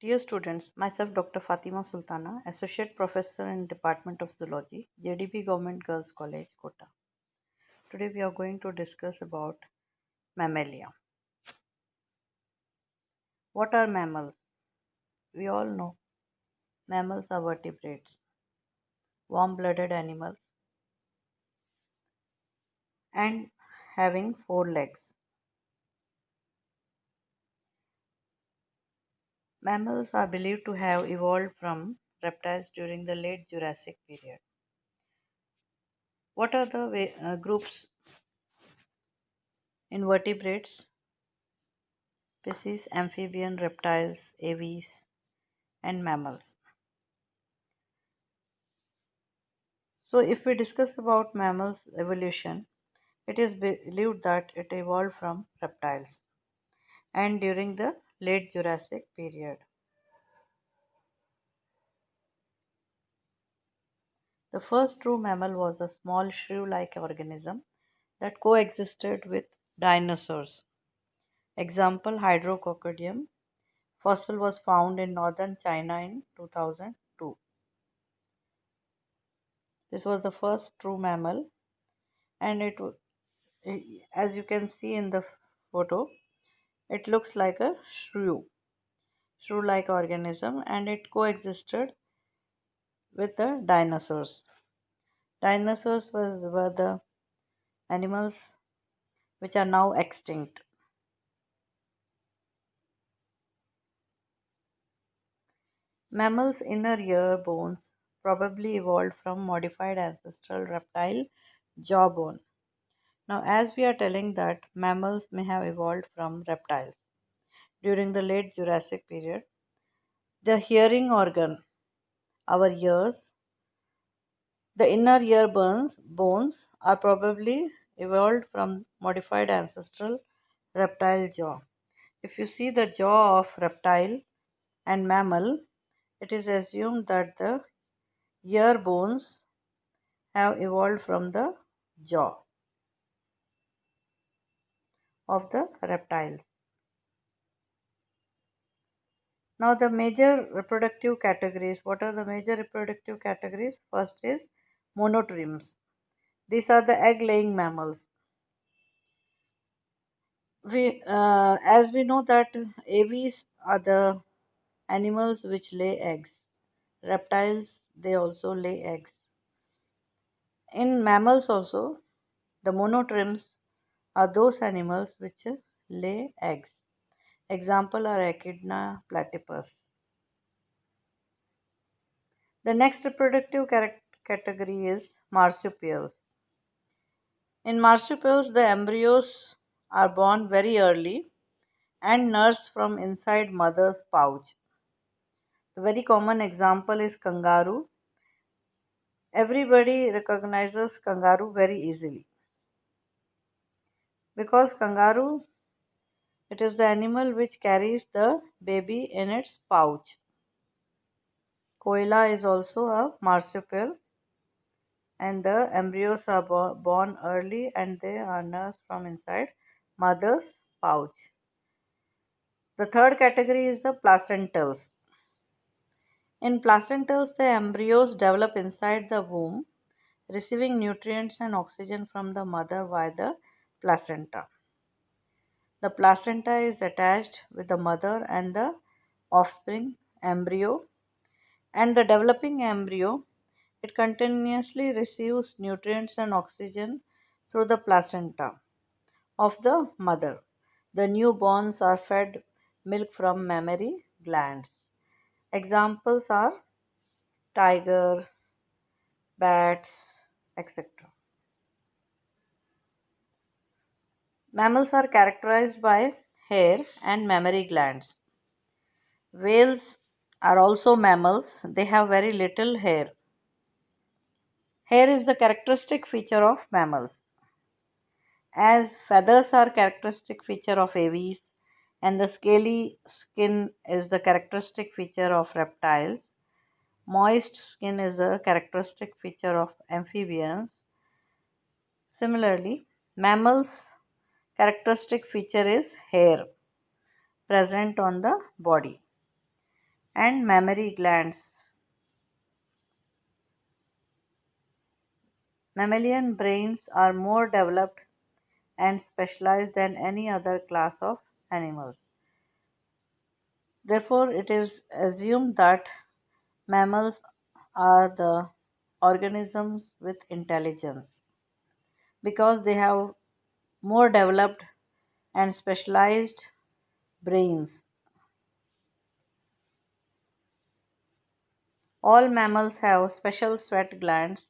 Dear students, myself Dr. Fatima Sultana, Associate Professor in Department of Zoology, JDB Government Girls College, Kota. Today we are going to discuss about mammalia. What are mammals? We all know mammals are vertebrates, warm-blooded animals and having four legs. Mammals are believed to have evolved from reptiles during the late Jurassic period. What are the groups invertebrates, species, amphibian, reptiles, aves, and mammals? So, if we discuss about mammals' evolution, it is believed that it evolved from reptiles and during the late Jurassic period. The first true mammal was a small shrew like organism that coexisted with dinosaurs. Example Hydrococcydium. Fossil was found in northern China in 2002. This was the first true mammal, and as you can see in the photo, it looks like a shrew-like organism, and it coexisted with the dinosaurs. Dinosaurs were the animals which are now extinct. Mammals' inner ear bones probably evolved from modified ancestral reptile jawbone. Now, as we are telling that mammals may have evolved from reptiles during the late Jurassic period, the hearing organ, our ears, the inner bones are probably evolved from modified ancestral reptile jaw. If you see the jaw of reptile and mammal, it is assumed that the ear bones have evolved from the jaw of the reptiles. Now, the major reproductive categories. What are the major reproductive categories? First is monotremes. These are the egg-laying mammals. As we know that aves are the animals which lay eggs. Reptiles, they also lay eggs. In mammals also, the monotremes are those animals which lay eggs. Example are Echidna platypus. The next reproductive category is marsupials. In marsupials, the embryos are born very early and nursed from inside mother's pouch. The very common example is kangaroo. Everybody recognizes kangaroo very easily because kangaroo, it is the animal which carries the baby in its pouch. Koala is also a marsupial, and the embryos are born early and they are nursed from inside mother's pouch. The third category is the placentals. In placentals, the embryos develop inside the womb, receiving nutrients and oxygen from the mother via the placenta. The placenta is attached with the mother and the offspring embryo, and the developing embryo, it continuously receives nutrients and oxygen through the placenta of the mother. The newborns are fed milk from mammary glands. Examples are tiger, bats, etc. Mammals are characterized by hair and mammary glands. Whales are also mammals, they have very little hair. Hair is the characteristic feature of mammals, as feathers are characteristic feature of aves and the scaly skin is the characteristic feature of reptiles. Moist skin is the characteristic feature of amphibians. Similarly, mammals' characteristic feature is hair present on the body. and mammary glands. Mammalian brains are more developed and specialized than any other class of animals. Therefore, it is assumed that mammals are the organisms with intelligence because they have more developed and specialized brains. All mammals have special sweat glands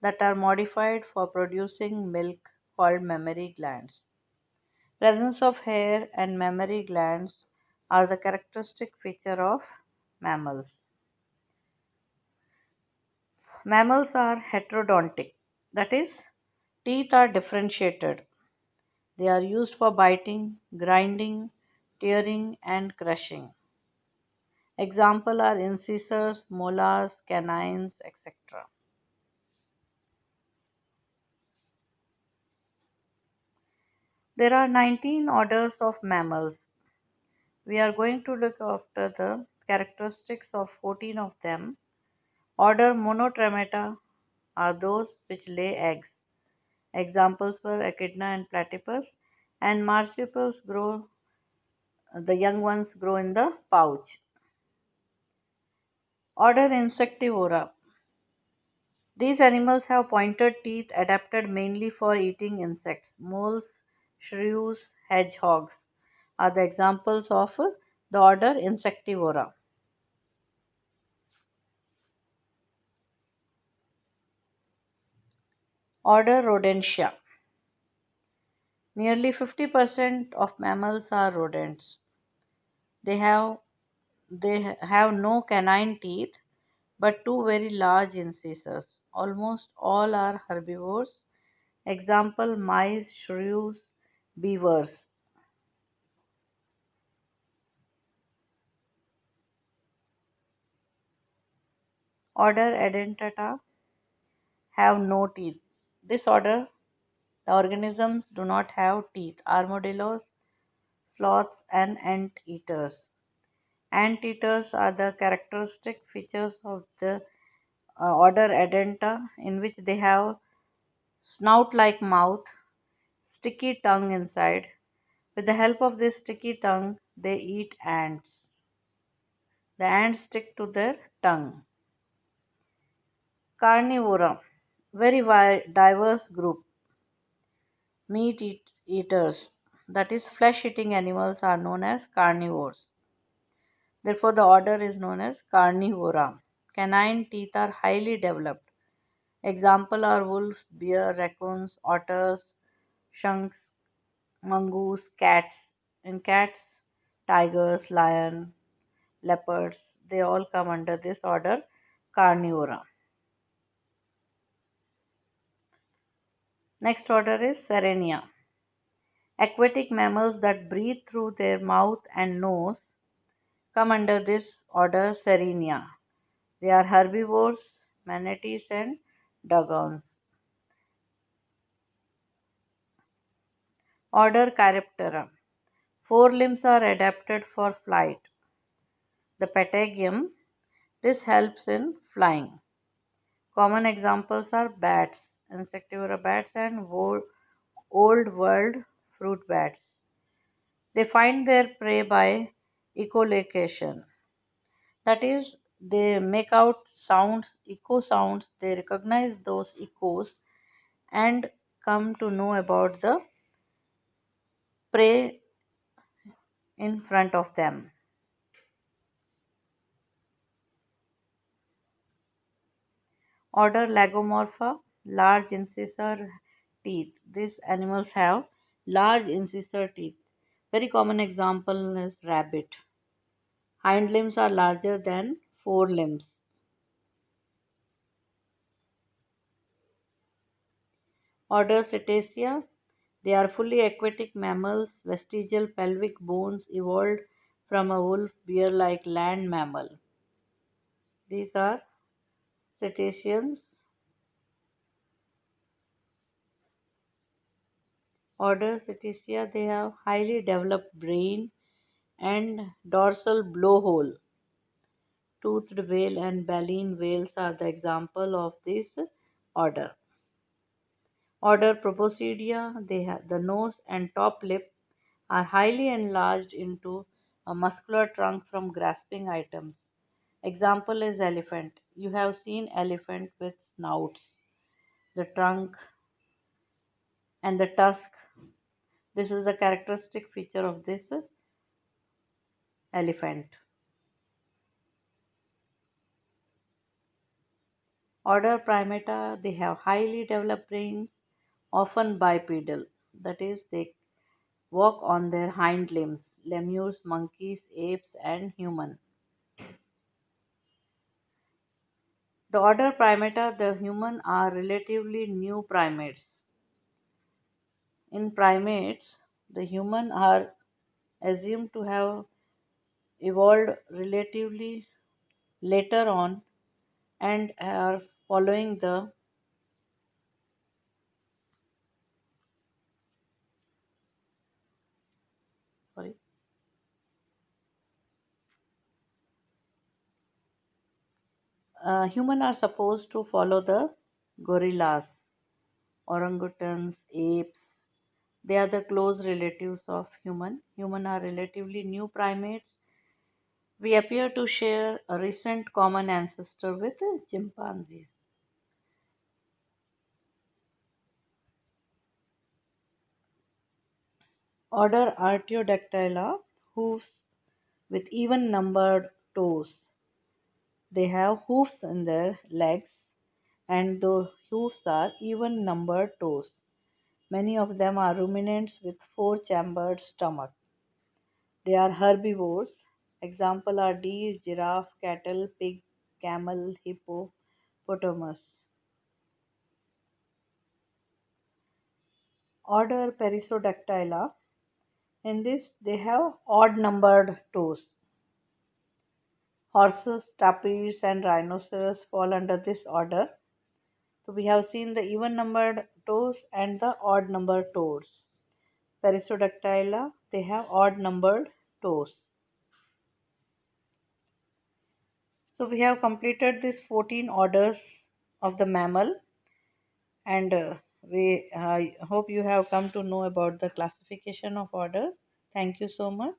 that are modified for producing milk called mammary glands. Presence of hair and mammary glands are the characteristic feature of mammals. Mammals are heterodontic, that is, teeth are differentiated. They are used for biting, grinding, tearing, and crushing. Examples are incisors, molars, canines, etc. There are 19 orders of mammals. We are going to look after the characteristics of 14 of them. Order Monotremata are those which lay eggs. Examples were Echidna and Platypus, and marsupials grow, the young ones grow in the pouch. Order Insectivora. These animals have pointed teeth adapted mainly for eating insects. Moles, shrews, hedgehogs are the examples of the order Insectivora. Order Rodentia. Nearly 50% of mammals are rodents. They have they have no canine teeth but two very large incisors. Almost all are herbivores. Example mice, shrews, beavers. Order Edentata have no teeth. This order, the organisms do not have teeth. Armadillos, sloths, and anteaters. Anteaters are the characteristic features of the order Edenta, in which they have snout like mouth, sticky tongue inside. With the help of this sticky tongue, they eat ants. The ants stick to their tongue. Carnivora, very diverse group. Eaters, that is, flesh eating animals, are known as carnivores. Therefore, the order is known as Carnivora. Canine teeth are highly developed. Example are wolves, bear, raccoons, otters, skunks, mongoose, cats. In cats, tigers, lion, leopards, they all come under this order Carnivora. Next order is Serenia. Aquatic mammals that breathe through their mouth and nose come under this order Serenia. They are herbivores, manatees, and dugongs. Order Chiroptera. Four limbs are adapted for flight. The patagium, this helps in flying. Common examples are bats, insectivora bats, and old world fruit bats. They find their prey by echolocation. That is, they make out sounds, echo sounds, they recognize those echoes and come to know about the prey in front of them. Order Lagomorpha, large incisor teeth. These animals have large incisor teeth. Very common example is rabbit. Hind limbs are larger than forelimbs. Order Cetacea. They are fully aquatic mammals. Vestigial pelvic bones evolved from a wolf bear like land mammal. These are cetaceans. Order Cetacea. They have highly developed brain and dorsal blowhole. toothed whale and baleen whales are the example of this order. Order Proboscidea, they have the nose and top lip are highly enlarged into a muscular trunk from grasping items. Example is elephant. You have seen elephant with snouts, the trunk and the tusk. This is the characteristic feature of this elephant. Order Primata, they have highly developed brains, often bipedal. That is, they walk on their hind limbs. Lemurs, monkeys, apes, and human. The order Primata, the human are relatively new primates. In primates, the human are assumed to have evolved relatively later on and are following the sorry human are supposed to follow the gorillas, orangutans, apes. They are the close relatives of human. Human are relatively new primates. We appear to share a recent common ancestor with chimpanzees. Order Artiodactyla, hooves with even numbered toes. They have hoofs in their legs, and the hoofs are even numbered toes. Many of them are ruminants with four chambered stomach. They are herbivores. Example are deer, giraffe, cattle, pig, camel, hippopotamus. Order Perissodactyla. In this, they have odd numbered toes. Horses, tapirs, and rhinoceros fall under this order. So we have seen the even numbered toes and the odd numbered toes. Perissodactyla, they have odd numbered toes. So we have completed this 14 orders of the mammal, and we hope you have come to know about the classification of order. Thank you so much.